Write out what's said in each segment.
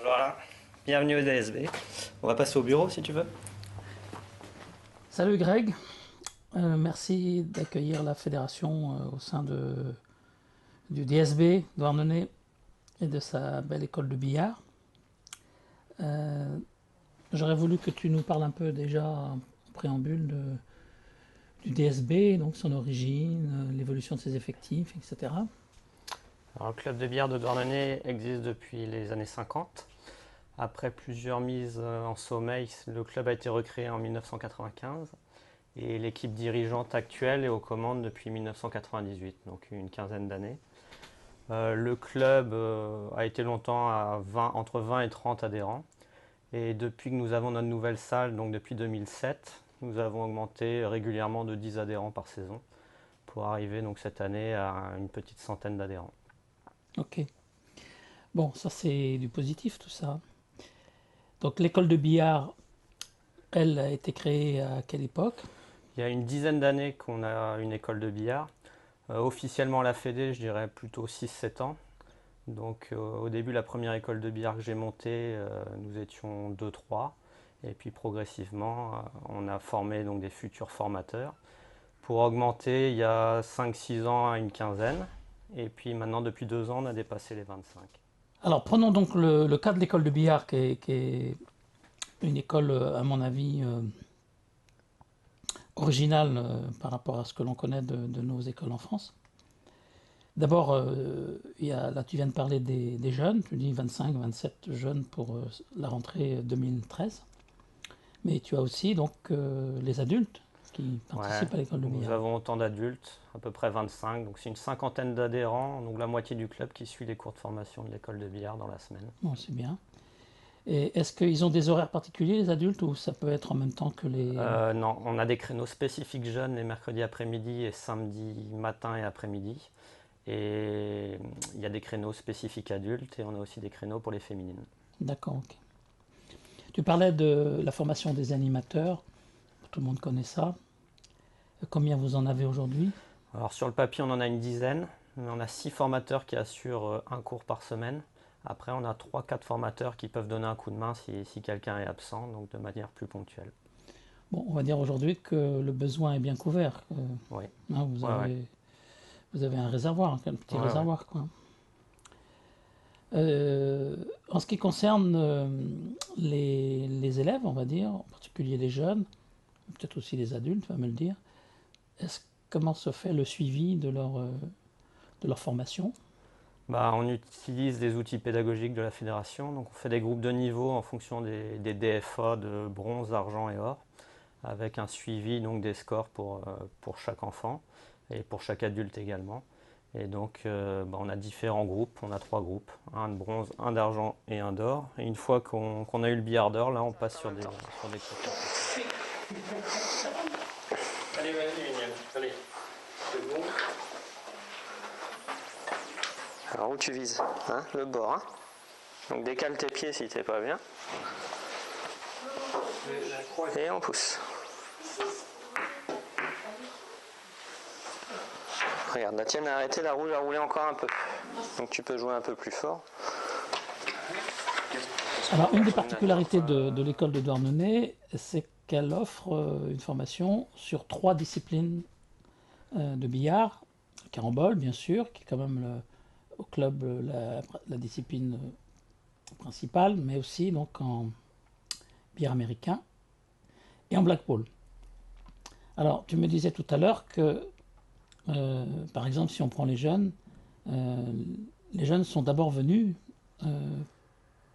Voilà, bienvenue au DSB. On va passer au bureau si tu veux. Salut Greg. Merci d'accueillir la fédération au sein du DSB Douarnenez et de sa belle école de billard. J'aurais voulu que tu nous parles un peu déjà en préambule du DSB, donc son origine, l'évolution de ses effectifs, etc. Alors, le club de billard de Douarnenez existe depuis les années 50. Après plusieurs mises en sommeil, le club a été recréé en 1995 et l'équipe dirigeante actuelle est aux commandes depuis 1998, donc une quinzaine d'années. Le club a été longtemps à entre 20 et 30 adhérents et depuis que nous avons notre nouvelle salle, donc depuis 2007, nous avons augmenté régulièrement de 10 adhérents par saison pour arriver donc cette année à une petite centaine d'adhérents. Ok. Bon, ça c'est du positif tout ça. Donc l'école de billard, elle a été créée à quelle époque? Il y a une dizaine d'années qu'on a une école de billard. Officiellement la Fédé, je dirais plutôt 6-7 ans. Donc au début, la première école de billard que j'ai montée, nous étions 2-3. Et puis progressivement, on a formé donc des futurs formateurs. Pour augmenter, il y a 5-6 ans à une quinzaine. Et puis maintenant, depuis 2 ans, on a dépassé les 25. Alors prenons donc le cas de l'école de billard qui est une école, à mon avis, originale par rapport à ce que l'on connaît de nos écoles en France. D'abord, là tu viens de parler des jeunes, tu dis 25, 27 jeunes pour la rentrée 2013. Mais tu as aussi donc les adultes qui Ouais, participent à l'école de nous billard. avons autant d'adultes, à peu près 25. Donc c'est une cinquantaine d'adhérents, donc la moitié du club qui suit les cours de formation de l'école de billard dans la semaine. Bon, c'est bien. Et est-ce qu'ils ont des horaires particuliers, les adultes, ou ça peut être en même temps que les... Non, on a des créneaux spécifiques jeunes les mercredis après-midi et samedi matin et après-midi. Et il y a des créneaux spécifiques adultes et on a aussi des créneaux pour les féminines. D'accord, ok. Tu parlais de la formation des animateurs, tout le monde connaît ça. Combien vous en avez aujourd'hui? Alors sur le papier, on en a une dizaine, mais on a 6 formateurs qui assurent un cours par semaine. Après, on a 3-4 formateurs qui peuvent donner un coup de main si quelqu'un est absent, donc de manière plus ponctuelle. Bon, on va dire aujourd'hui que le besoin est bien couvert. Oui, Hein, ouais, ouais. vous avez un réservoir, un petit Ouais, ouais. réservoir, quoi. En ce qui concerne les élèves, on va dire, en particulier les jeunes, peut-être aussi les adultes, va me le dire, comment se fait le suivi de leur formation? Bah, on utilise des outils pédagogiques de la fédération, donc on fait des groupes de niveau en fonction des DFA de bronze, argent et or, avec un suivi donc, des scores pour chaque enfant et pour chaque adulte également. Et donc bah, on a différents groupes, on a 3 groupes, un de bronze, un d'argent et un d'or. Et une fois qu'on a eu le billard d'or, là on passe sur des cours. Allez, vas-y, Mignonne. Allez, c'est bon. Alors où tu vises, hein, le bord. Hein. Donc décale tes pieds si t'es pas bien. Et on pousse. Regarde, la tienne a arrêté, la rouge a roulé encore un peu. Donc tu peux jouer un peu plus fort. Alors, une des particularités de l'école de Douarnenez, c'est qu'elle offre une formation sur 3 disciplines de billard. Carambole, bien sûr, qui est quand même au club la discipline principale, mais aussi donc en billard américain et en blackball. Alors, tu me disais tout à l'heure que, par exemple, si on prend euh, les jeunes sont d'abord venus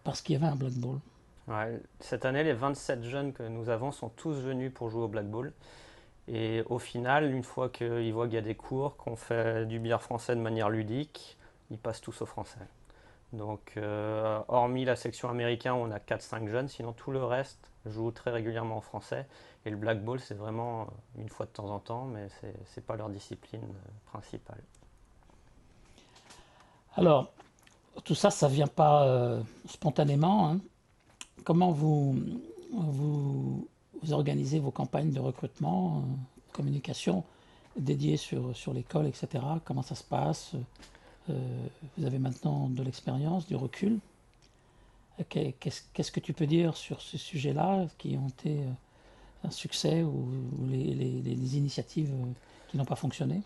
parce qu'il y avait un blackball. Ouais, cette année, les 27 jeunes que nous avons sont tous venus pour jouer au blackball. Et au final, une fois qu'ils voient qu'il y a des cours, qu'on fait du billard français de manière ludique, ils passent tous au français. Donc, hormis la section américaine où on a 4-5 jeunes, sinon tout le reste joue très régulièrement en français. Et le blackball, c'est vraiment une fois de temps en temps, mais c'est pas leur discipline principale. Alors, tout ça, ça vient pas spontanément, hein. Comment vous organisez vos campagnes de recrutement, communication dédiées sur l'école, etc. Comment ça se passe? Vous avez maintenant de l'expérience, du recul. Qu'est-ce que tu peux dire sur ces sujets-là qui ont été un succès ou les initiatives qui n'ont pas fonctionné?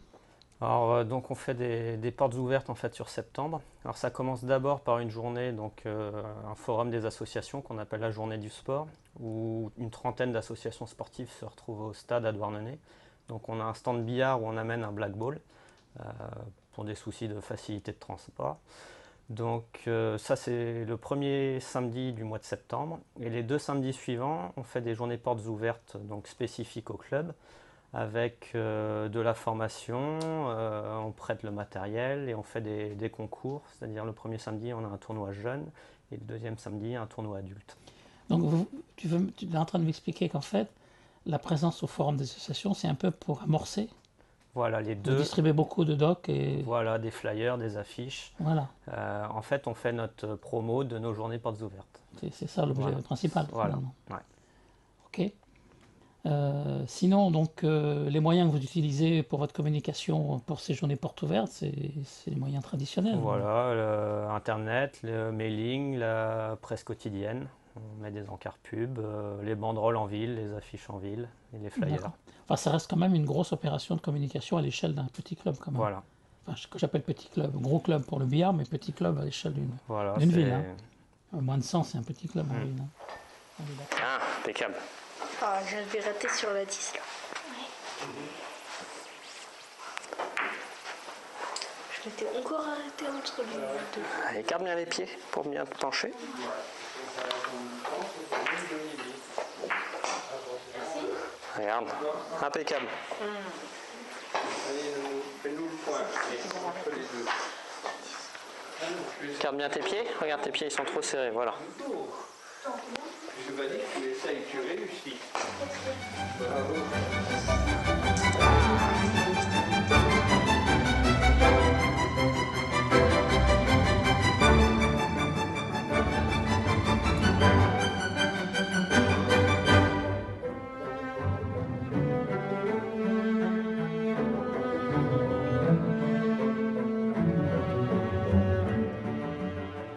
Alors, donc on fait des portes ouvertes en fait sur septembre. Alors ça commence d'abord par une journée, donc un forum des associations qu'on appelle la journée du sport, où une trentaine d'associations sportives se retrouvent au stade à Douarnenez. Donc on a un stand billard où on amène un black ball euh, pour des soucis de facilité de transport. Donc ça c'est le premier samedi du mois de septembre. Et les 2 samedis suivants, on fait des journées portes ouvertes donc spécifiques au club avec de la formation, on prête le matériel et on fait des concours. C'est-à-dire le premier samedi, on a un tournoi jeune et le deuxième samedi, un tournoi adulte. Donc tu es en train de m'expliquer qu'en fait, la présence au forum des associations, c'est un peu pour amorcer. Voilà les Vous deux. distribuez beaucoup de docs et Voilà, des flyers, des affiches. voilà. En fait, on fait notre promo de nos journées portes ouvertes. C'est ça l'objet Voilà. principal Voilà. finalement. Ouais. Ok. Sinon, donc, les moyens que vous utilisez pour votre communication pour ces journées portes ouvertes, c'est les moyens traditionnels. Voilà, Internet, le mailing, la presse quotidienne. On met des encarts pubs, les banderoles en ville, les affiches en ville et les flyers. D'accord. Enfin, ça reste quand même une grosse opération de communication à l'échelle d'un petit club quand même. Voilà. Enfin, ce que j'appelle petit club, gros club pour le billard, mais petit club à l'échelle Voilà, d'une c'est... ville. Hein. Moins de 100, c'est un petit club en ville. Hein. On est d'accord. Ah, impeccable. Ah, j'avais raté sur la 10 là. Je m'étais encore arrêté entre les deux. Allez, garde bien les pieds pour bien te pencher. Regarde, impeccable. Garde bien tes pieds. Regarde, tes pieds, ils sont trop serrés, voilà. Je valide, tu essayes, tu réussis.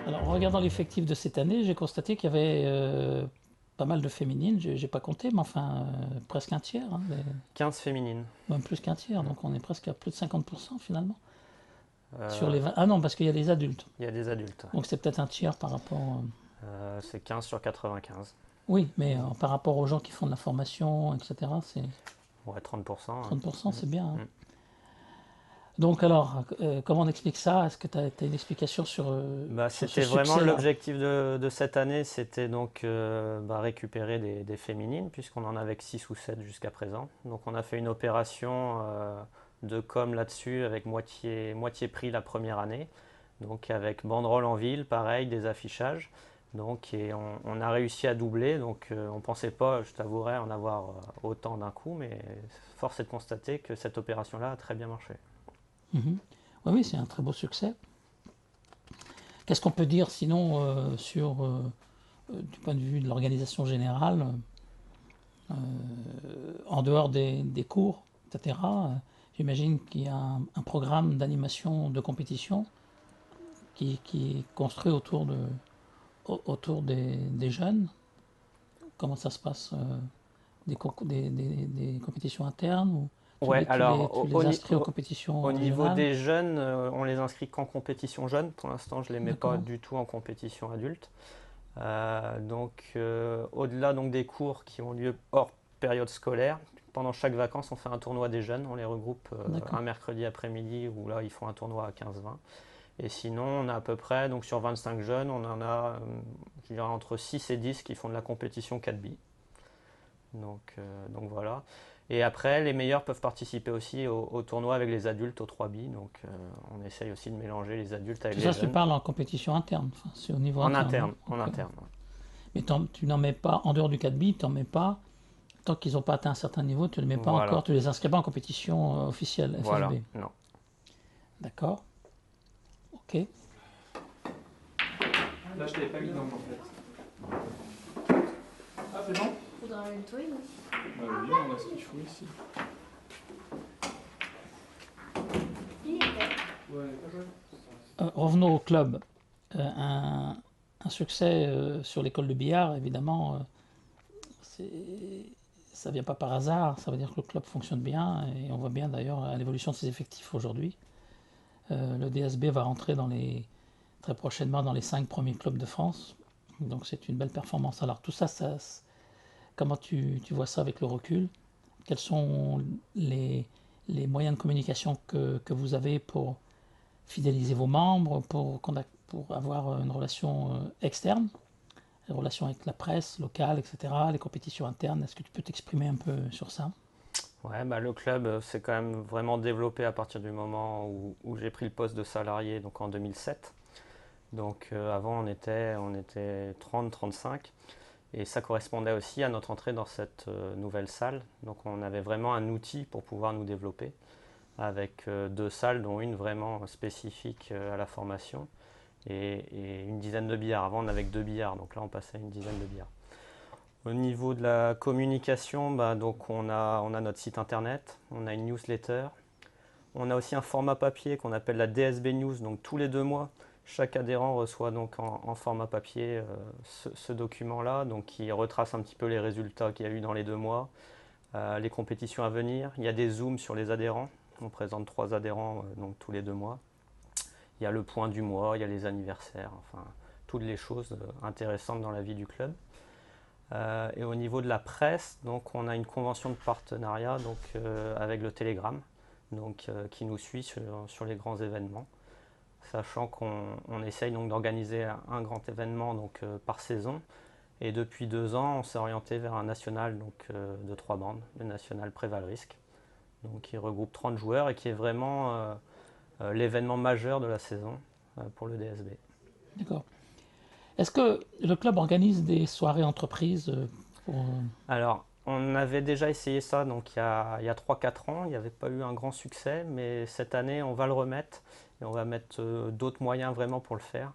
Alors, en regardant l'effectif de cette année, j'ai constaté qu'il y avait pas mal de féminines. J'ai pas compté, mais enfin, presque un tiers. Hein, 15 féminines. même plus qu'un tiers, donc on est presque à plus de 50% finalement. Euh, Sur les 20... Ah non, parce qu'il y a les adultes. Il y a des adultes. Donc c'est peut-être un tiers par rapport. C'est 15 sur 95. Oui, mais par rapport aux gens qui font de la formation, etc., c'est Ouais, 30%. 30%, c'est bien. Hein. Mm. Donc alors, comment on explique ça? Est-ce que tu as une explication sur, sur ce C'était vraiment succès-là? l'objectif de cette année, c'était donc récupérer des féminines, puisqu'on en avait que 6 ou 7 jusqu'à présent. Donc on a fait une opération de com là-dessus avec moitié prix la première année. Donc avec banderole en ville, pareil, des affichages. Donc, et on a réussi à doubler, donc on ne pensait pas, je t'avouerai, en avoir autant d'un coup, mais force est de constater que cette opération-là a très bien marché. Mhm. Oui, oui, c'est un très beau succès. Qu'est-ce qu'on peut dire sinon du point de vue de l'organisation générale, en dehors des cours, etc. J'imagine qu'il y a un programme d'animation de compétition qui est construit autour des jeunes. Comment ça se passe? Des compétitions internes ou Ouais, alors tu les inscris aux compétitions au niveau régionales? des jeunes, on les inscrit qu'en compétition jeune. Pour l'instant, je ne les mets pas D'accord. du tout en compétition adulte. Au-delà donc, des cours qui ont lieu hors période scolaire, pendant chaque vacances, on fait un tournoi des jeunes. On les regroupe D'accord. un mercredi après-midi où là, ils font un tournoi à 15-20. Et sinon, on a à peu près, donc sur 25 jeunes, on en a je dirais, entre 6 et 10 qui font de la compétition 4 billes. Donc voilà. Et après, les meilleurs peuvent participer aussi au tournoi avec les adultes aux 3 billes. Donc on essaye aussi de mélanger les adultes avec Tout les ça, tu jeunes. parles en compétition interne, enfin, c'est au niveau En interne. interne, Hein. en Ok. interne. Mais tu n'en mets pas, en dehors du 4 billes, tu n'en mets pas, tant qu'ils n'ont pas atteint un certain niveau, tu ne les mets pas Voilà. encore, tu les inscris pas en compétition officielle, FFB. Voilà, non. D'accord. Ok. Là, je t'avais pas mis dans en fait. Ah, c'est bon? Faudra une nettoyer, non? Bah oui, on a ce qu'il faut ici. Ouais, Revenons au club. Un un succès sur l'école de billard, évidemment, ça ne vient pas par hasard. Ça veut dire que le club fonctionne bien et on voit bien d'ailleurs à l'évolution de ses effectifs aujourd'hui. Le DSB va rentrer très prochainement dans les 5 premiers clubs de France. Donc c'est une belle performance. Alors tout ça, comment tu vois ça avec le recul? Quels sont les moyens de communication que vous avez pour fidéliser vos membres, pour avoir une relation externe, une relation avec la presse locale, etc., les compétitions internes? Est-ce que tu peux t'exprimer un peu sur ça? Ouais, bah, le club s'est quand même vraiment développé à partir du moment où j'ai pris le poste de salarié, donc en 2007. Donc avant on était 30-35 et ça correspondait aussi à notre entrée dans cette nouvelle salle. Donc on avait vraiment un outil pour pouvoir nous développer avec 2 salles dont une vraiment spécifique à la formation et une dizaine de billards. Avant on avait que 2 billards, donc là on passait à une dizaine de billards. Au niveau de la communication, bah, donc on a notre site internet, on a une newsletter, on a aussi un format papier qu'on appelle la DSB News, donc tous les 2 mois. Chaque adhérent reçoit donc en format papier ce document-là, donc qui retrace un petit peu les résultats qu'il y a eu dans les 2 mois, les compétitions à venir. Il y a des zooms sur les adhérents. On présente 3 adhérents donc tous les 2 mois. Il y a le point du mois, il y a les anniversaires, enfin toutes les choses intéressantes dans la vie du club. Et au niveau de la presse, donc on a une convention de partenariat donc, avec le Télégramme, donc, qui nous suit sur les grands événements, sachant qu'on essaye donc d'organiser un grand événement donc, par saison. Et depuis 2 ans, on s'est orienté vers un national donc, de 3 bandes, le national Préval-Risque, donc, qui regroupe 30 joueurs et qui est vraiment l'événement majeur de la saison pour le DSB. D'accord. Est-ce que le club organise des soirées entreprises pour... Alors, on avait déjà essayé ça donc il y a 3-4 ans, il n'y avait pas eu un grand succès, mais cette année on va le remettre et on va mettre d'autres moyens vraiment pour le faire.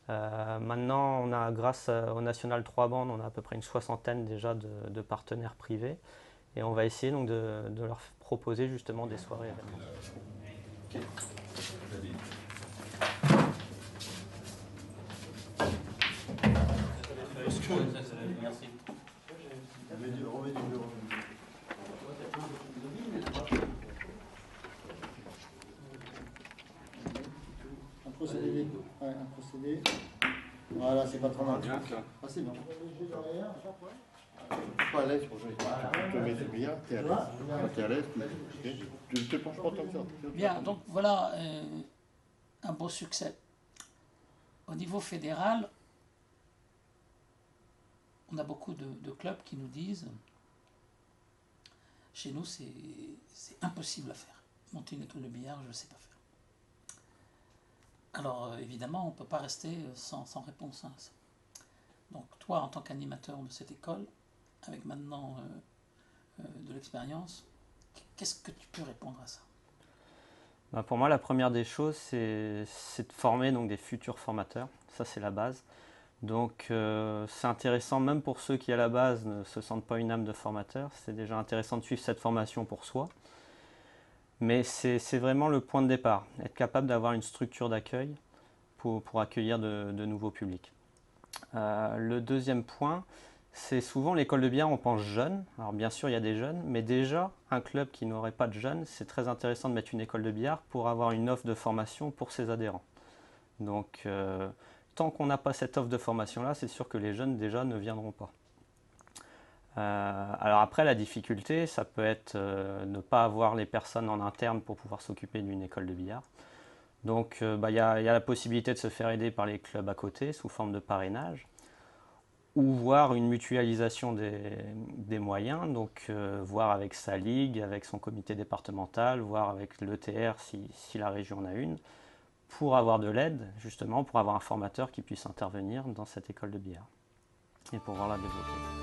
Maintenant, grâce au National 3 bandes, on a à peu près une soixantaine déjà de partenaires privés et on va essayer donc de leur proposer justement des soirées événements. Merci. Un procédé. Ouais, un procédé. Voilà, c'est pas trop mal. Ah, c'est bon. Pas à l'aise pour jouer. Tu te mets sur le billard, t'es à l'aise. Quand t'es à l'aise, tu te penches pas tant que ça. Bien, donc voilà un beau succès. Au niveau fédéral, on a beaucoup de clubs qui nous disent chez nous c'est impossible à faire. Monter une école de billard, je ne sais pas faire. Alors évidemment, on ne peut pas rester sans réponse à ça. Donc toi, en tant qu'animateur de cette école, avec maintenant de l'expérience, qu'est-ce que tu peux répondre à ça? Ben pour moi, la première des choses, c'est de former donc, des futurs formateurs. Ça, c'est la base. Donc c'est intéressant même pour ceux qui à la base ne se sentent pas une âme de formateur, c'est déjà intéressant de suivre cette formation pour soi, mais c'est vraiment le point de départ, être capable d'avoir une structure d'accueil pour accueillir de nouveaux publics. Le deuxième point, c'est souvent l'école de billard, on pense jeune, alors bien sûr il y a des jeunes, mais déjà un club qui n'aurait pas de jeunes, c'est très intéressant de mettre une école de billard pour avoir une offre de formation pour ses adhérents. Donc tant qu'on n'a pas cette offre de formation-là, c'est sûr que les jeunes déjà ne viendront pas. Alors après, la difficulté, ça peut être ne pas avoir les personnes en interne pour pouvoir s'occuper d'une école de billard. Donc y a la possibilité de se faire aider par les clubs à côté sous forme de parrainage ou voir une mutualisation des moyens, donc voir avec sa ligue, avec son comité départemental, voir avec l'ETR si la région en a une, pour avoir de l'aide, justement, pour avoir un formateur qui puisse intervenir dans cette école de billard et pouvoir la développer.